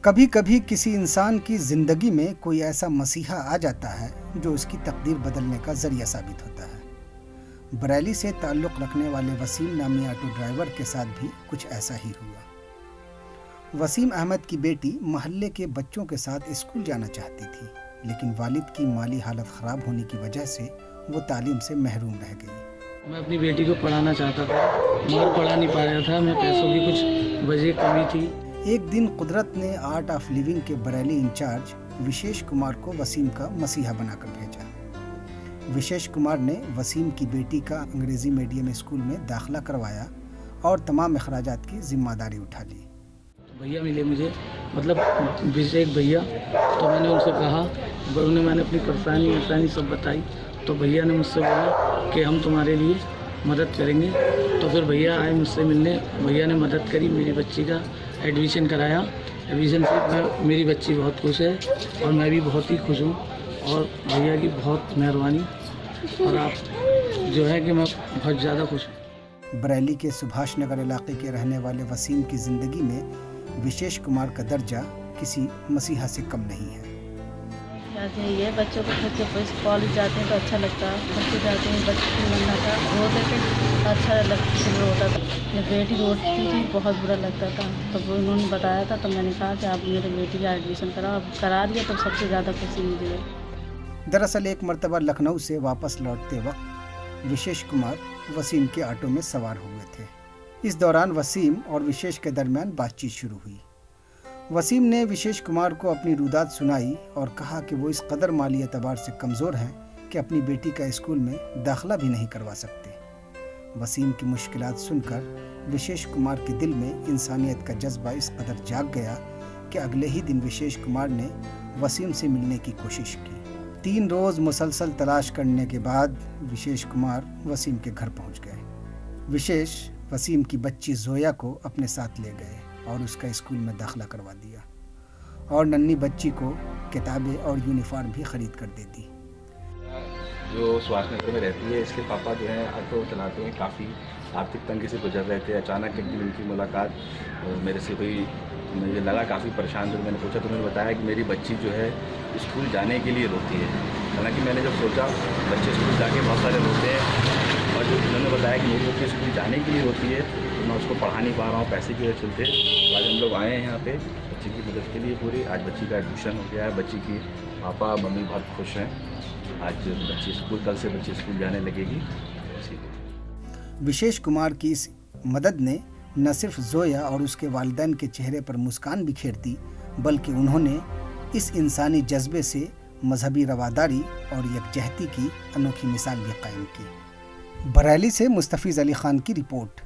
کبھی کبھی کسی انسان کی زندگی میں کوئی ایسا مسیحا آ جاتا ہے جو اس کی تقدیر بدلنے کا ذریعہ ثابت ہوتا ہے۔ بریلی سے تعلق رکھنے والے وسیم نامی آٹو ڈرائیور کے ساتھ بھی کچھ ایسا ہی ہوا۔ وسیم احمد کی بیٹی محلے کے بچوں کے ساتھ اسکول جانا چاہتی تھی، لیکن والد کی مالی حالت خراب ہونے کی وجہ سے وہ تعلیم سے محروم رہ گئی۔ میں اپنی بیٹی کو پڑھانا چاہتا تھا مگر پڑھا نہیں پا رہا تھا، میں پیسوں کی کچھ وجہ کمی تھی۔ ایک دن قدرت نے آرٹ آف لیونگ کے بریلی انچارج وشیش کمار کو وسیم کا مسیحا بنا کر بھیجا۔ وشیش کمار نے وسیم کی بیٹی کا انگریزی میڈیم اسکول میں داخلہ کروایا اور تمام اخراجات کی ذمہ داری اٹھا لی۔ بھیا ملے مجھے، مطلب ایک بھیا، تو میں نے ان سے کہا، انہیں میں نے اپنی پریشانی سب بتائی، تو بھیا نے مجھ سے بولا کہ ہم تمہارے لیے مدد کریں گے۔ تو پھر بھیا آئے مجھ سے ملنے، بھیا نے مدد کری، میری بچی کا ایڈمیشن کرایا۔ ایڈمیشن سے میری بچی بہت خوش ہے اور میں بھی بہت ہی خوش ہوں، اور بھیا کی بہت مہربانی، اور آپ جو ہے کہ میں بہت زیادہ خوش ہوں۔ بریلی کے سبھاش نگر علاقے کے رہنے والے وسیم کی زندگی میں وشیش کمار کا درجہ کسی مسیحا سے کم نہیں ہے۔ یہ بچوں کو جب کالج جاتے ہیں تو اچھا لگتا ہے، بچے جاتے ہیں، بچے بننا تھا، روتے تھے، اچھا ہوتا تھا۔ جب بیٹی روتی تھی بہت برا لگتا تھا، تو انہوں نے بتایا تھا، تو میں نے کہا کہ آپ میرے بیٹی کا ایڈمیشن کراؤ، اب کرا دیا تو سب سے زیادہ خوشی مجھے ہے۔ دراصل ایک مرتبہ لکھنؤ سے واپس لوٹتے وقت وشیش کمار وسیم کے آٹو میں سوار ہوئے تھے۔ اس دوران وسیم اور وشیش کے درمیان بات چیت شروع ہوئی۔ وسیم نے وشیش کمار کو اپنی رودات سنائی اور کہا کہ وہ اس قدر مالی اعتبار سے کمزور ہیں کہ اپنی بیٹی کا اسکول میں داخلہ بھی نہیں کروا سکتے۔ وسیم کی مشکلات سن کر وشیش کمار کے دل میں انسانیت کا جذبہ اس قدر جاگ گیا کہ اگلے ہی دن وشیش کمار نے وسیم سے ملنے کی کوشش کی۔ 3 روز مسلسل تلاش کرنے کے بعد وشیش کمار وسیم کے گھر پہنچ گئے۔ وشیش وسیم کی بچی زویا کو اپنے ساتھ لے گئے اور اس کا اسکول میں داخلہ کروا دیا، اور ننھی بچی کو کتابیں اور یونیفارم بھی خرید کر دے دی۔ جو سبھاش نگر میں رہتی ہے، اس کے پاپا جو ہیں آٹو چلاتے ہیں، کافی آرتھک تنگی سے گزر رہے تھے۔ اچانک ایک دن ان کی ملاقات میرے سے ہوئی، مجھے لگا کافی پریشان تھے۔ میں نے پوچھا تو انہوں نے بتایا کہ میری بچی جو ہے اسکول جانے کے لیے روتی ہے۔ حالانکہ میں نے جب سوچا بچے اسکول جا کے بہت سارے روتے ہیں، اور جو انہوں نے بتایا کہ میری بچی اسکول جانے کے لیے روتی ہے، تو میں اس کو پڑھا نہیں پا رہا ہوں پیسے کی وجہ چلتے۔ آج ہم لوگ آئے ہیں یہاں پہ بچی کی مدد کے لیے پوری۔ آج بچی کا ایڈمیشن ہو گیا ہے، بچی کی پاپا ممی بہت خوش ہیں۔ آج بچی اسکول، کل سے بچی اسکول جانے لگے گی۔ وشیش کمار کی اس مدد نے نہ صرف زویا اور اس کے والدین کے چہرے پر مسکان بکھیر دی، بلکہ انہوں نے اس انسانی جذبے سے مذہبی رواداری اور یکجہتی کی انوکھی مثال بھی قائم کی۔ بریلی سے مستفیض علی خان کی رپورٹ۔